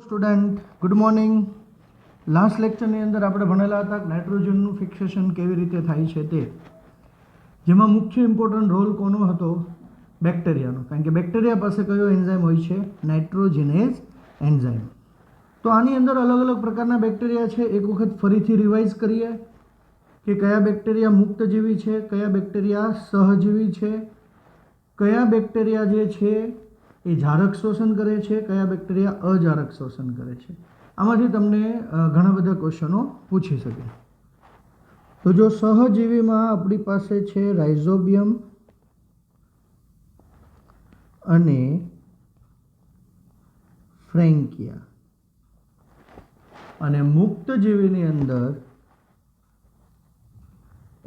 Student, good morning. Last લેક્ચરની અંદર આપણે ભણેલા હતા નાઇટ્રોજનનું ફિક્સેશન કેવી રીતે થાય છે તે, જેમાં મુખ્ય ઇમ્પોર્ટન્ટ રોલ કોનો હતો? બેક્ટેરિયાનો. કારણ કે બેક્ટેરિયા પાસે કયો એન્ઝાઇમ હોય છે? નાઇટ્રોજિનેઝ એન્ઝાઇમ. તો આની અંદર અલગ અલગ પ્રકારના બેક્ટેરિયા છે. એક વખત ફરીથી રિવાઇઝ કરીએ કે કયા બેક્ટેરિયા મુક્તજીવી છે, કયા બેક્ટેરિયા સહજીવી છે, કયા બેક્ટેરિયા જે છે એ જારક શોષણ કરે છે, કયા બેક્ટેરિયા અજારક શોષણ કરે છે. આમાંથી તમને ઘણા બધા ક્વેશ્ચનો પૂછી શકે. તો જો સહજીવીમાં આપણી પાસે છે રાઇઝોબિયમ અને ફ્રેન્કિયા, અને મુક્તજીવીની અંદર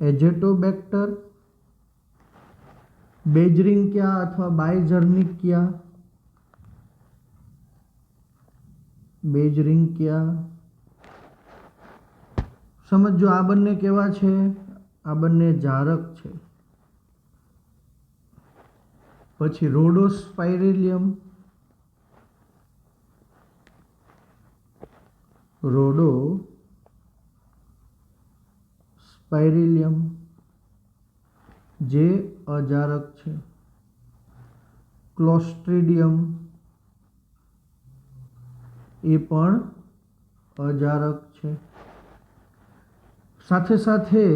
એજેટોબેક્ટર, બેજરિંકિયા અથવા બાયજર્નિકિયા, બેજરિંકિયા. સમજો આ બંને કેવા છે? આ બંને જારક છે. પછી રોડોસ્પાઇરેલિયમ, રોડોસ્પાઇરેલિયમ જે અજારક છે. ક્લોસ્ટ્રીડિયમ એ પણ અજારક છે. સાથે સાથે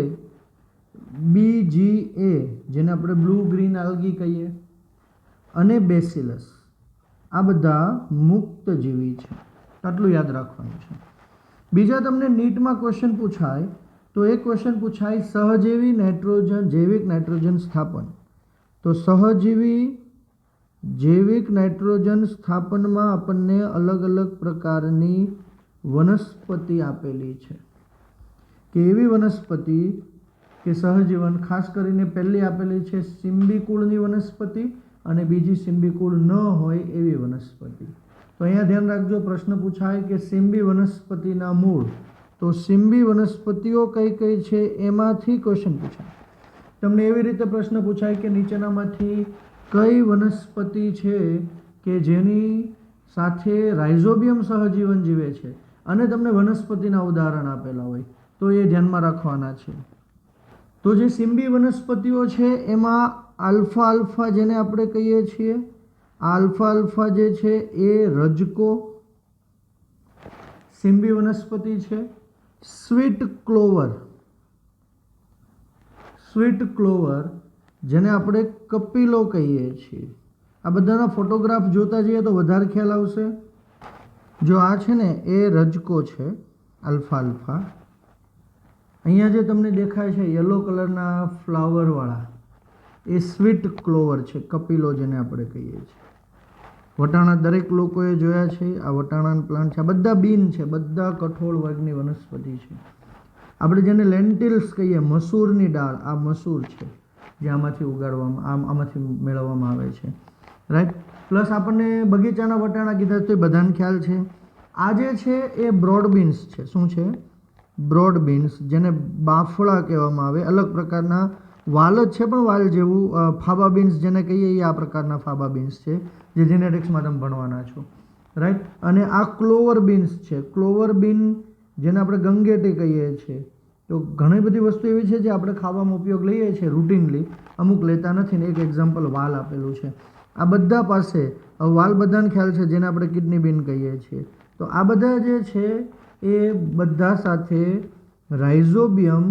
BGA જેને આપણે બ્લુ ગ્રીન આલ્ગી કહીએ, અને બેસિલસ, આ બધા મુક્તજીવી છે. આટલું યાદ રાખવાનું છે. બીજા તમને નીટમાં ક્વેશ્ચન પૂછાય તો એક ક્વેશ્ચન પૂછાય સહજીવી નાઇટ્રોજન જૈવિક નાઇટ્રોજન સ્થાપન. તો સહજીવી જૈવિક નાઇટ્રોજન સ્થાપનમાં આપણને અલગ અલગ પ્રકારની વનસ્પતિ આપેલી છે. કે એવી વનસ્પતિ કે સહજીવન, ખાસ કરીને પહેલી આપેલી છે સિમ્બિકુળની વનસ્પતિ, અને બીજી સિમ્બિકુળ ન હોય એવી વનસ્પતિ. તો અહીંયા ધ્યાન રાખજો, પ્રશ્ન પૂછાય કે સિમ્બી વનસ્પતિના મૂળ. તો સિમ્બી વનસ્પતિઓ કઈ કઈ છે એમાંથી ક્વેશ્ચન પૂછાય. તમને એવી રીતે પ્રશ્ન પૂછાય કે નીચેનામાંથી કઈ વનસ્પતિ છે કે જેની સાથે રાઇઝોબિયમ સહજીવન જીવે છે, અને તમને વનસ્પતિના ઉદાહરણ આપેલા હોય તો એ ધ્યાનમાં રાખવાના છે. તો જે સિમ્બી વનસ્પતિઓ છે એમાં આલ્ફા આલ્ફા જેને આપણે કહીએ છીએ, આલ્ફા આલ્ફા જે છે એ રજકો સિમ્બી વનસ્પતિ છે. સ્વીટ ક્લોવર, સ્વીટ ક્લોવર જેને આપણે કપિલો કહીએ છીએ. આ બધાના ફોટોગ્રાફ જોતા જઈએ તો વધારે ખ્યાલ આવશે. જો આ છે ને એ રજકો છે, આલ્ફા આલ્ફા. અહીંયા જે તમને દેખાય છે યલો કલરના ફ્લાવરવાળા એ સ્વીટ ક્લોવર છે, કપિલો જેને આપણે કહીએ છીએ. વટાણા દરેક લોકોએ જોયા છે. આ વટાણાના પ્લાન્ટ છે. આ બધા બીન છે, બધા કઠોળ વર્ગની વનસ્પતિ છે. આપણે જેને લેન્ટિલ્સ કહીએ, મસૂરની દાળ, આ મસૂર છે જે આમાંથી ઉગાડવામાં આમાંથી મેળવવામાં આવે છે, રાઈટ. પ્લસ આપણને બગીચાના વટાણા કીધા તો એ બધાને ખ્યાલ છે. આ જે છે એ બ્રોડ બીન્સ છે. શું છે? બ્રોડ બીન્સ, જેને બાફળા કહેવામાં આવે. અલગ પ્રકારના વાલ જ છે, પણ વાલ જેવું. ફાબા બીન્સ જેને કહીએ એ આ પ્રકારના ફાબા બીન્સ છે જે જેનેટિક્સમાં તમે ભણવાના છો, રાઈટ. અને આ ક્લોવર બીન્સ છે. ક્લોવર બીન જેને આપણે ગંગેટી કહીએ છીએ. તો ઘણી બધી વસ્તુ એવી છે જે આપણે ખાવામાં ઉપયોગ લઈએ છીએ રૂટીનલી, અમુક લેતા નથી ને. એક એક્ઝામ્પલ વાલ આપેલું છે. આ બધા પાસે વાલ બધાને ખ્યાલ છે, જેને આપણે કિડની બીન કહીએ છીએ. તો આ બધા જે છે એ બધા સાથે રાઇઝોબિયમ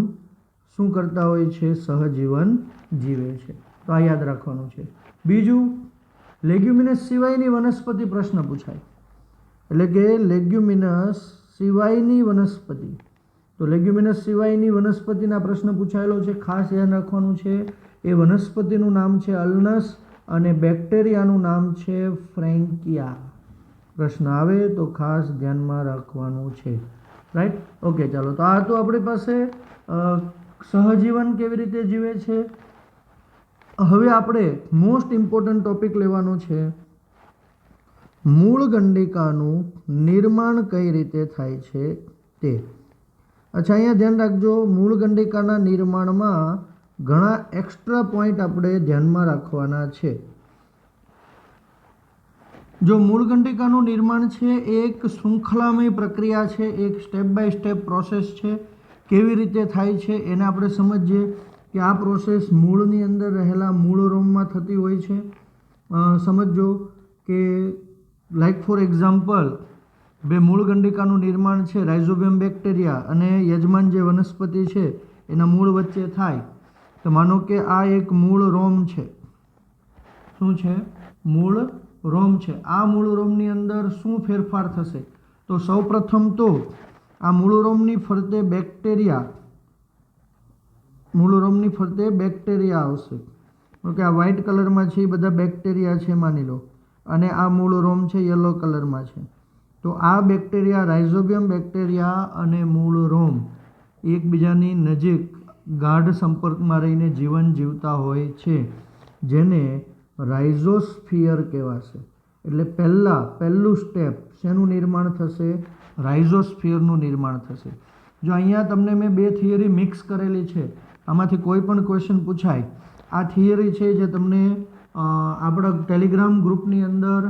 શું કરતા હોય છે? સહજીવન જીવે છે. તો આ યાદ રાખવાનું છે. બીજું, લેગ્યુમિનસ સિવાયની વનસ્પતિ પ્રશ્ન પૂછાય, એટલે કે લેગ્યુમિનસ સિવાયની વનસ્પતિ. તો લેગ્યુમિનસ સિવાયની વનસ્પતિના પ્રશ્ન પૂછાયેલો છે. ખાસ ધ્યાન રાખવાનું છે, એ વનસ્પતિનું નામ છે અલ્નસ અને બેક્ટેરિયાનું નામ છે ફ્રેન્કિયા. પ્રશ્ન આવે તો ખાસ ધ્યાનમાં રાખવાનું છે, રાઈટ. ઓકે, ચાલો. તો આ તો આપણી પાસે સહજીવન કેવી રીતે જીવે છે. હવે આપણે મોસ્ટ ઇમ્પોર્ટન્ટ ટોપિક લેવાનો છે, મૂળ ગંડિકાનું નિર્માણ કઈ રીતે થાય છે તે. અચ્છા, અહીંયા ધ્યાન રાખજો, મૂળ ગંડિકાના નિર્માણમાં ઘણા એક્સ્ટ્રા પોઈન્ટ આપણે ધ્યાનમાં રાખવાના છે. જો મૂળગંડિકાનું નિર્માણ છે એ એક શૃંખલામય પ્રક્રિયા છે, એક સ્ટેપ બાય સ્ટેપ પ્રોસેસ છે. કેવી રીતે થાય છે એને આપણે સમજીએ કે આ પ્રોસેસ મૂળની અંદર રહેલા મૂળ રોમમાં થતી હોય છે. સમજો કે લાઈક ફોર એક્ઝામ્પલ બે મૂળગંડિકાનું નિર્માણ છે રાઇઝોબિયમ બેક્ટેરિયા અને યજમાન જે વનસ્પતિ છે એના મૂળ વચ્ચે થાય. તો માનો કે આ એક મૂળ રોમ છે. શું છે? મૂળ રોમ છે. આ મૂળ રોમની અંદર શું ફેરફાર થશે? તો સૌપ્રથમ તો આ મૂળ રોમની ફરતે બેક્ટેરિયા આવશે. ઓકે, આ વ્હાઇટ કલરમાં છે એ બધા બેક્ટેરિયા છે માની લો, અને આ મૂળ રોમ છે યલો કલરમાં છે. તો આ બેક્ટેરિયા રાઇઝોબિયમ બેક્ટેરિયા અને મૂળ રોમ એકબીજાની નજીક ગાઢ સંપર્કમાં રહીને જીવન જીવતા હોય છે, જેને રાઇઝોસ્ફિયર કહેવાશે. એટલે પહેલું સ્ટેપ શેનું નિર્માણ થશે? રાઇઝોસ્ફિયરનું નિર્માણ થશે. જો અહીંયા તમને મેં બે થિયરી મિક્સ કરેલી છે, આમાંથી કોઈ પણ ક્વેશ્ચન પૂછાય. આ થિયરી છે જે તમને આપણા ટેલિગ્રામ ગ્રુપની અંદર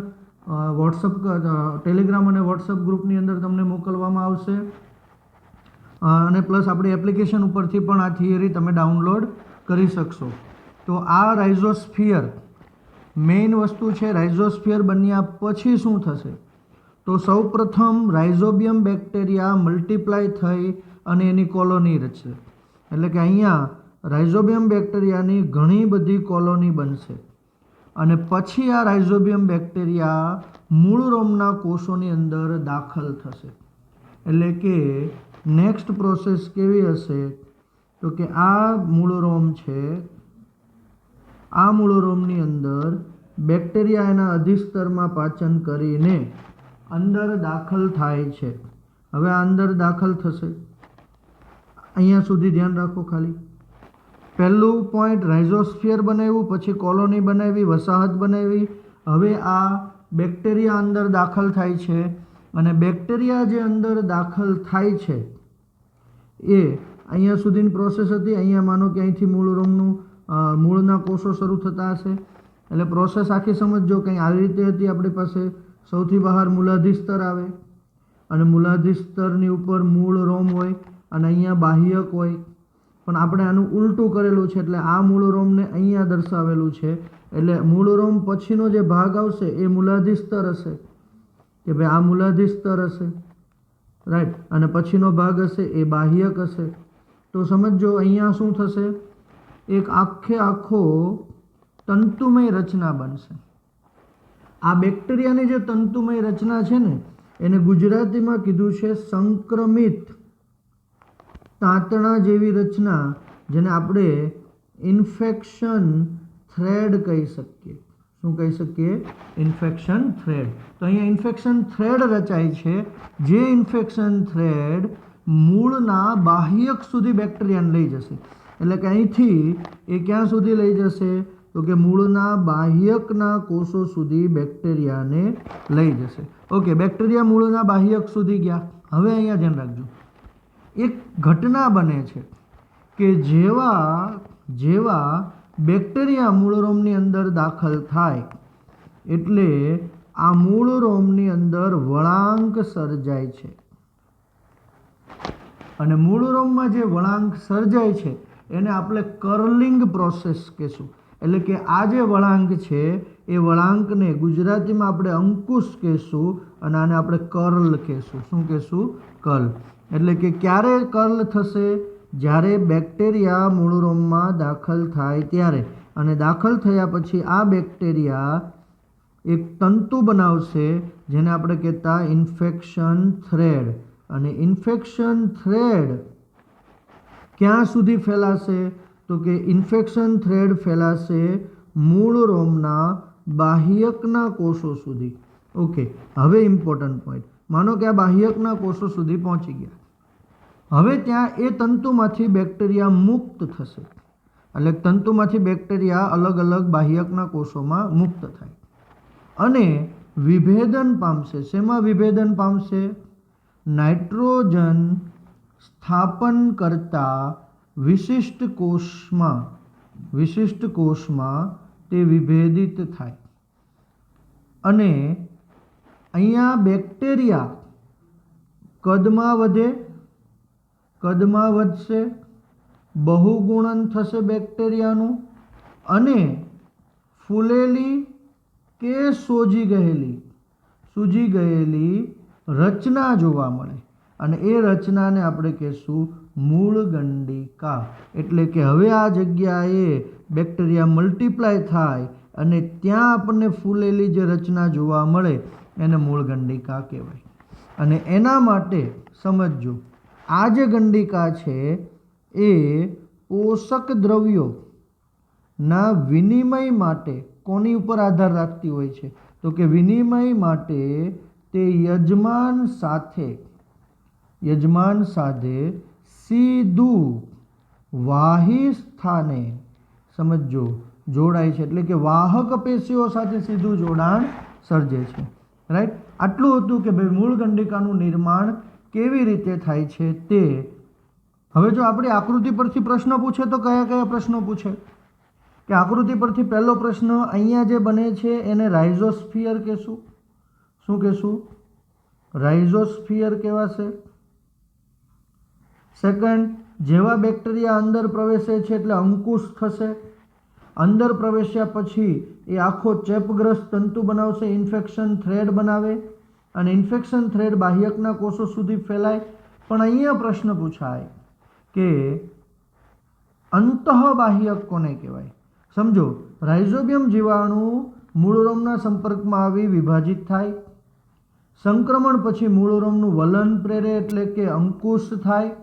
ટેલિગ્રામ અને વોટ્સઅપ ગ્રુપની અંદર તમને મોકલવામાં આવશે, અને પ્લસ આપણી એપ્લિકેશન ઉપરથી પણ આ થિયરી તમે ડાઉનલોડ કરી શકશો. તો આ રાઇઝોસ્ફિયર મેઇન વસ્તુ છે. રાઇઝોસ્ફિયર બન્યા પછી શું થશે? તો સૌપ્રથમ રાઇઝોબિયમ બેક્ટેરિયા મલ્ટીપ્લાય થઈ અને એની કોલોની રચશે. એટલે કે અહીંયા રાઇઝોબિયમ બેક્ટેરિયાની ઘણી બધી કોલોની બનશે, અને પછી આ રાઇઝોબિયમ બેક્ટેરિયા મૂળ રોમના કોષોની અંદર દાખલ થશે. એટલે કે નેક્સ્ટ પ્રોસેસ કેવી હશે? તો કે આ મૂળ રોમ છે, આ મૂળ રોમની અંદર બેક્ટેરિયા એના અધિસ્તરમાં પાચન કરીને અંદર દાખલ થાય છે. હવે આ અંદર દાખલ થશે. અહીંયા સુધી ધ્યાન રાખો ખાલી. પહેલું પોઈન્ટ રાઇઝોસ્ફિયર બનાવ્યું, પછી કોલોની બનાવી, વસાહત બનાવી. હવે આ બેક્ટેરિયા અંદર દાખલ થાય છે, અને બેક્ટેરિયા જે અંદર દાખલ થાય છે એ અહીંયા સુધીની પ્રોસેસ હતી. અહીંયા માનો કે અહીંથી મૂળના કોષો શરૂ થતા હશે. એટલે પ્રોસેસ આખી સમજો. કંઈ આવી રીતે હતી આપણી પાસે. સૌથી બહાર મૂલાધિસ્તર આવે, અને મૂલાધિસ્તરની ઉપર મૂળ રોમ હોય, અને અહીંયા બાહ્યક હોય. પણ આપણે આનું ઉલટું કરેલું છે, એટલે આ મૂળ રોમને અહીંયા દર્શાવેલું છે. એટલે મૂળ રોમ પછીનો જે ભાગ આવશે એ મૂલાધિસ્તર હશે, કે ભાઈ આ મૂલાધિસ્તર હશે, રાઈટ. અને પછીનો ભાગ હશે એ બાહ્યક હશે. તો સમજો અહીંયા શું થશે? એક આખો તંતુમય રચના બનશે. આ બેક્ટેરિયાની જે તંતુમય રચના છે ને, એને ગુજરાતીમાં કીધું છે સંક્રમિત તાંતણા જેવી રચના, જેને આપણે ઇન્ફેક્શન થ્રેડ કહી શકીએ. શું કહી શકીએ? Infection thread. તો અહીંયા ઇન્ફેક્શન થ્રેડ રચાય છે, જે ઇન્ફેક્શન થ્રેડ મૂળના બાહ્યક સુધી બેક્ટેરિયાને લઈ જશે. એટલે કે અહીંથી એ ક્યાં સુધી લઈ જશે? તો કે મૂળના બાહ્યકના કોષો સુધી બેક્ટેરિયાને લઈ જશે. ઓકે, બેક્ટેરિયા મૂળના બાહ્યક સુધી ગયા. હવે અહીંયા ધ્યાન રાખજો, એક ઘટના બને છે કે જેવા બેક્ટેરિયા મૂળ રોમની અંદર દાખલ થાય એટલે આ મૂળ રોમની અંદર વળાંક સર્જાય છે, અને મૂળ રોમમાં જે વળાંક સર્જાય છે એને આપણે કર્લિંગ પ્રોસેસ કહેશું. એટલે કે આ જે વળાંક છે એ વળાંકને ગુજરાતીમાં આપણે અંકુશ કહેશું, અને આને આપણે કર્લ કહેશું. શું કહેશું? કર્લ. એટલે કે ક્યારે કર્લ થશે? જ્યારે બેક્ટેરિયા મૂળ રોમમાં દાખલ થાય ત્યારે. અને દાખલ થયા પછી આ બેક્ટેરિયા એક તંતુ બનાવશે, જેને આપણે કહેતા ઇન્ફેક્શન થ્રેડ. અને ઇન્ફેક્શન થ્રેડ ક્યાં સુધી ફેલાશે? તો કે ઇન્ફેક્શન થ્રેડ ફેલાશે મૂળ રોમના બાહ્યકના કોષો સુધી. ઓકે, હવે ઇમ્પોર્ટન્ટ પોઈન્ટ. માનો કે આ બાહ્યકના કોષો સુધી પહોંચી ગયા. હવે ત્યાં એ તંતુમાંથી બેક્ટેરિયા મુક્ત થશે. એટલે તંતુમાંથી બેક્ટેરિયા અલગ અલગ બાહ્યકના કોષોમાં મુક્ત થાય અને વિભેદન પામશે. શેમાં વિભેદન પામશે? નાઇટ્રોજન સ્થાપન કરતા વિશિષ્ટ કોષમાં તે વિભેદિત થાય, અને અહીંયા બેક્ટેરિયા કદમાં વધશે, બહુગુણન થશે બેક્ટેરિયાનું, અને ફૂલેલી કે સૂજી ગયેલી રચના જોવા મળે, અને એ રચનાને આપણે કહેશું મૂળગંડિકા. એટલે કે હવે આ જગ્યાએ બેક્ટેરિયા મલ્ટીપ્લાય થાય અને ત્યાં આપણને ફૂલેલી જે રચના જોવા મળે એને મૂળગંડિકા કહેવાય. અને એના માટે સમજો, આ જે ગંડિકા છે એ પોષક દ્રવ્યોના વિનિમય માટે કોની ઉપર આધાર રાખતી હોય છે? તો કે વિનિમય માટે તે યજમાન સાથે સીધું વાહી સ્થાને સમજો જોડાય છે. એટલે કે વાહક પેશીઓ સાથે સીધું જોડાણ સર્જે છે. રાઈટ. આટલું હતું કે ભાઈ મૂળગંડિકાનું નિર્માણ કેવી રીતે થાય છે તે. હવે જો આપણી આકૃતિ પરથી પ્રશ્ન પૂછે તો કયા કયા પ્રશ્નો પૂછે? કે આકૃતિ પરથી પહેલો પ્રશ્ન, અહીંયા જે બને છે એને રાઇઝોસ્ફિયર કહેશું. શું કહેશું? રાઇઝોસ્ફિયર કહેવાશે. સેકન્ડ, જેવા બેક્ટેરિયા અંદર પ્રવેશે છે એટલે અંકુશ થશે. અંદર પ્રવેશ્યા પછી એ આખો ચેપગ્રસ્ત તંતુ બનાવશે, ઇન્ફેક્શન થ્રેડ બનાવે, અને ઇન્ફેક્શન થ્રેડ બાહ્યકના કોષો સુધી ફેલાય. પણ અહીંયા પ્રશ્ન પૂછાય કે અંતઃબાહ્યક કોને કહેવાય? સમજો, રાઇઝોબિયમ જીવાણુ મૂળરોમના સંપર્કમાં આવી વિભાજિત થાય, સંક્રમણ પછી મૂળરોમનું વલન પ્રેરે એટલે કે અંકુશ થાય,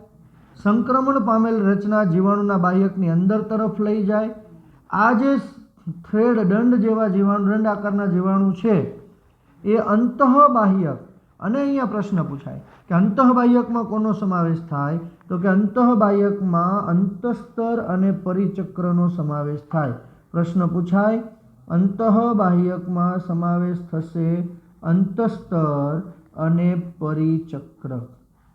સંક્રમણ પામેલ રચના જીવાણુના બાહ્યકની અંદર તરફ લઈ જાય. આ જે થ્રેડ દંડ જેવા જીવાણુ, દંડ આકારના જીવાણુ છે એ અંતઃબાહ્યક. અને અહીંયા પ્રશ્ન પૂછાય કે અંતઃબાહ્યકમાં કોનો સમાવેશ થાય? તો કે અંતઃબાહ્યકમાં અંતસ્તર અને પરિચક્રનો સમાવેશ થાય. પ્રશ્ન પૂછાય, અંતઃબાહ્યકમાં સમાવેશ થશે અંતસ્તર અને પરિચક્ર,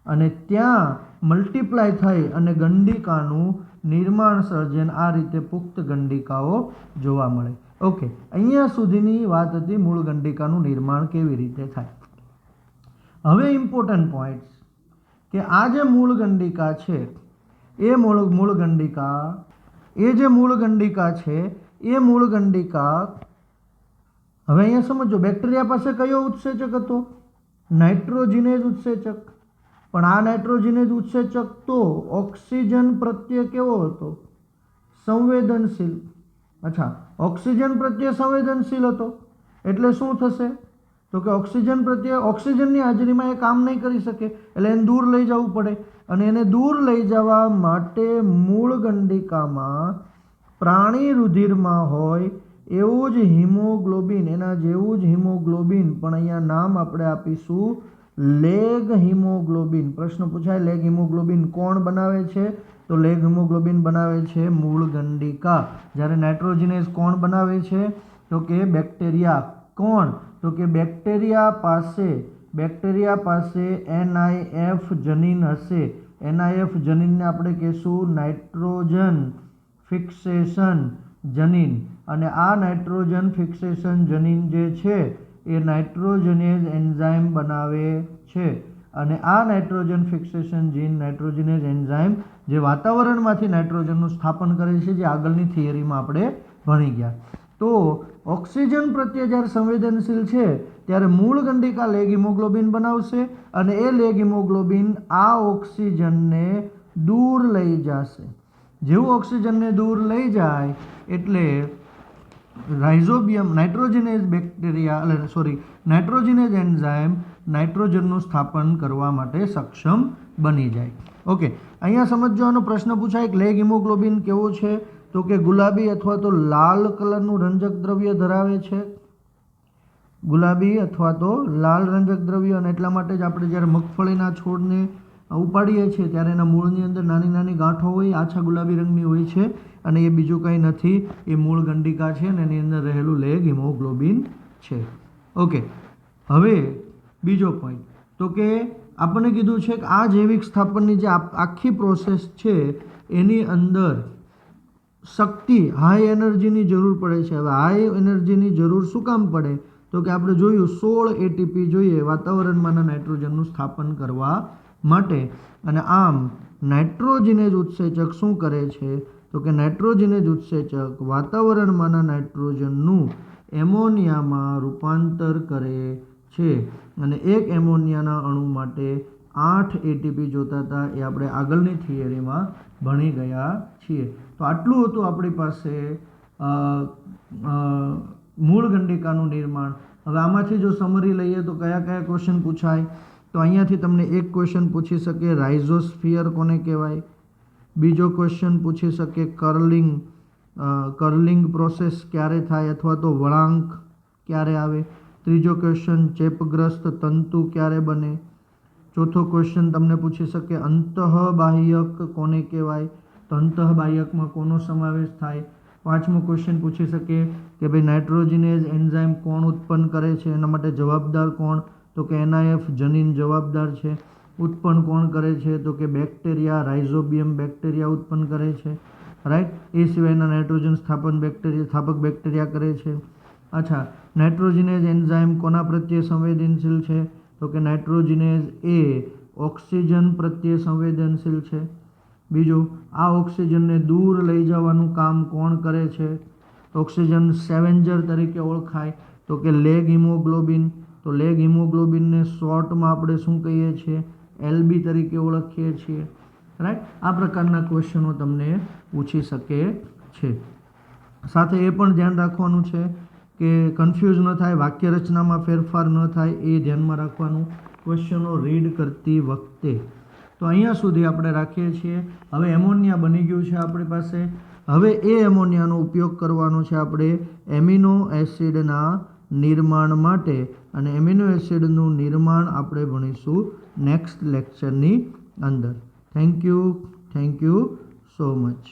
અને ત્યાં મલ્ટીપ્લાય થઈ અને ગંડિકાનું નિર્માણ સર્જન, આ રીતે પુખ્ત ગંડિકાઓ જોવા મળે. ઓકે, અહીંયા સુધીની વાત હતી મૂળ ગંડિકાનું નિર્માણ કેવી રીતે થાય. હવે ઇમ્પોર્ટન્ટ પોઈન્ટ્સ કે આ જે મૂળ ગંડિકા છે એ મૂળ ગંડિકા છે એ મૂળ ગંડિકા, હવે અહીંયા સમજો, બેક્ટેરિયા પાસે કયો ઉત્સેચક હતો? નાઇટ્રોજિનેઝ ઉત્સેચક. પણ આ નાઇટ્રોજિનેઝ ઉત્સેચક તો ઓક્સિજન પ્રત્યે કેવો હતો? સંવેદનશીલ. અચ્છા, ઓક્સિજન પ્રત્યે સંવેદનશીલ હતો એટલે શું થશે? તો કે ઓક્સિજન પ્રત્યે, ઓક્સિજનની હાજરીમાં એ કામ નહીં કરી શકે એટલે એને દૂર લઈ જવું પડે. અને એને દૂર લઈ જવા માટે મૂળ ગંડિકામાં પ્રાણી રુધિરમાં હોય એવું જ હિમોગ્લોબિન, એના જેવું જ હિમોગ્લોબિન, પણ અહીંયા નામ આપણે આપીશું લેગ હિમોગ્લોબિન. પ્રશ્ન પૂછાય, લેગ હિમોગ્લોબિન કોણ બનાવે છે? તો લેગ હિમોગ્લોબિન બનાવે છે મૂળ ગંડિકા. જ્યારે નાઇટ્રોજિનેઝ કોણ બનાવે છે? તો કે બેક્ટેરિયા. કોણ? તો કે બેક્ટેરિયા પાસે NIF જનીન હશે. NIF જનીનને આપણે કહીશું નાઇટ્રોજન ફિક્સેશન જનીન. અને આ નાઇટ્રોજન ફિક્સેશન જનીન જે છે એ નાઇટ્રોજનેઝ એન્ઝાઇમ બનાવે છે. અને આ નાઇટ્રોજન ફિક્સેશન જીન, નાઇટ્રોજનેઝ એન્ઝાઇમ જે વાતાવરણમાંથી નાઇટ્રોજનનું સ્થાપન કરે છે, જે આગળની થિયરીમાં આપણે ભણી ગયા. તો ઓક્સિજન પ્રત્યે જ્યારે સંવેદનશીલ છે ત્યારે મૂળ ગંડિકા લેગ હિમોગ્લોબિન બનાવશે, અને એ લેગ હિમોગ્લોબિન આ ઓક્સિજનને દૂર લઈ જશે. જેવું ઓક્સિજનને દૂર લઈ જાય એટલે રાઇઝોબિયમ નાઇટ્રોજિનેઝ એન્ઝાઇમ નાઇટ્રોજનનું સ્થાપન કરવા માટે સક્ષમ બની જાય. ઓકે, અહીંયા સમજવાનો પ્રશ્ન પૂછાય કે લેગ હિમોગ્લોબિન કેવો છે? તો કે ગુલાબી અથવા તો લાલ કલરનું રંજક દ્રવ્ય ધરાવે છે. ગુલાબી અથવા તો લાલ રંજક દ્રવ્ય. અને એટલા માટે જ આપણે જ્યારે મગફળીના છોડને ઉપાડીએ છીએ ત્યારે એના મૂળની અંદર નાની નાની ગાંઠો હોય, આછા ગુલાબી રંગની હોય છે, અને એ બીજું કંઈ નથી, એ મૂળ ગંડિકા છે અને એની અંદર રહેલું લેગ હિમોગ્લોબિન છે. ઓકે, હવે બીજો પોઈન્ટ, તો કે આપણને કીધું છે કે આ જૈવિક સ્થાપનની જે આખી પ્રોસેસ છે એની અંદર શક્તિ, હાઈ એનર્જીની જરૂર પડે છે. હવે હાઈ એનર્જીની જરૂર શું કામ પડે? તો કે આપણે જોયું 16 એટીપી જોઈએ વાતાવરણમાંના નાઇટ્રોજનનું સ્થાપન કરવા માટે. અને આમ નાઇટ્રોજિનેજ ઉત્સેચક શું કરે છે? તો કે નાઇટ્રોજિનેજ ઉત્સેચક વાતાવરણમાંના નાઇટ્રોજનનું એમોનિયામાં રૂપાંતર કરે છે. અને એક એમોનિયાના અણુ માટે 8 એટીપી જોતા હતા, એ આપણે આગળની થિયરીમાં ભણી ગયા છીએ. તો આટલું હતું આપણી પાસે મૂળ ગંડિકાનું નિર્માણ. હવે આમાંથી જો સમરી લઈએ તો કયા કયા ક્વેશ્ચન પૂછાય? તો અહીંયાથી તમને એક ક્વેશ્ચન પૂછી શકે, રાઇઝોસ્ફિયર કોને કહેવાય? બીજો ક્વેશ્ચન પૂછી શકે, કર્લિંગ પ્રોસેસ ક્યારે થાય અથવા તો વળાંક ક્યારે આવે? ત્રીજો ક્વેશ્ચન, ચેપગ્રસ્ત તંતુ ક્યારે બને? ચોથો ક્વેશ્ચન તમને પૂછી શકે, અંતઃબાહ્યક કોને કહેવાય? તો અંતઃબાહ્યકમાં કોનો સમાવેશ થાય? પાંચમો ક્વેશ્ચન પૂછી શકે કે ભાઈ નાઇટ્રોજિનેજ એન્ઝાઇમ કોણ ઉત્પન્ન કરે છે, એના માટે જવાબદાર કોણ? તો કે NIF જનીન જવાબદાર છે. ઉત્પન્ન કોણ કરે છે? તો કે બેક્ટેરિયા, રાઇઝોબિયમ બેક્ટેરિયા ઉત્પન્ન કરે છે. રાઈટ. એ સિવાયના નાઇટ્રોજન સ્થાપક બેક્ટેરિયા કરે છે. અચ્છા, નાઇટ્રોજિનેજ એન્ઝાઇમ કોના પ્રત્યે સંવેદનશીલ છે? તો કે નાઇટ્રોજિનેજ એ ઓક્સિજન પ્રત્યે સંવેદનશીલ છે. બીજું, આ ઓક્સિજનને દૂર લઈ જવાનું કામ કોણ કરે છે? ઓક્સિજન સ્કેવેન્જર તરીકે ઓળખાય. તો કે લેગ હિમોગ્લોબિન. તો લેગ હિમોગ્લોબિનને શોર્ટમાં આપણે શું કહીએ છીએ? LB તરીકે ઓળખીએ છીએ. રાઈટ. આ પ્રકારના ક્વેશ્ચનો તમને પૂછી શકે છે. સાથે એ પણ ધ્યાન રાખવાનું છે કે કન્ફ્યુઝ ન થાય, વાક્ય રચનામાં ફેરફાર ન થાય, એ ધ્યાનમાં રાખવાનું ક્વેશ્ચનો રીડ કરતી વખતે. તો અહીંયા સુધી આપણે રાખીએ છીએ. હવે એમોનિયા બની ગયું છે આપણી પાસે. હવે એ એમોનિયાનો ઉપયોગ કરવાનો છે આપણે એમિનો એસિડના નિર્માણ માટે. અને એમિનો એસિડનું નિર્માણ આપણે ભણીશું નેક્સ્ટ લેક્ચરની અંદર. Thank you so much.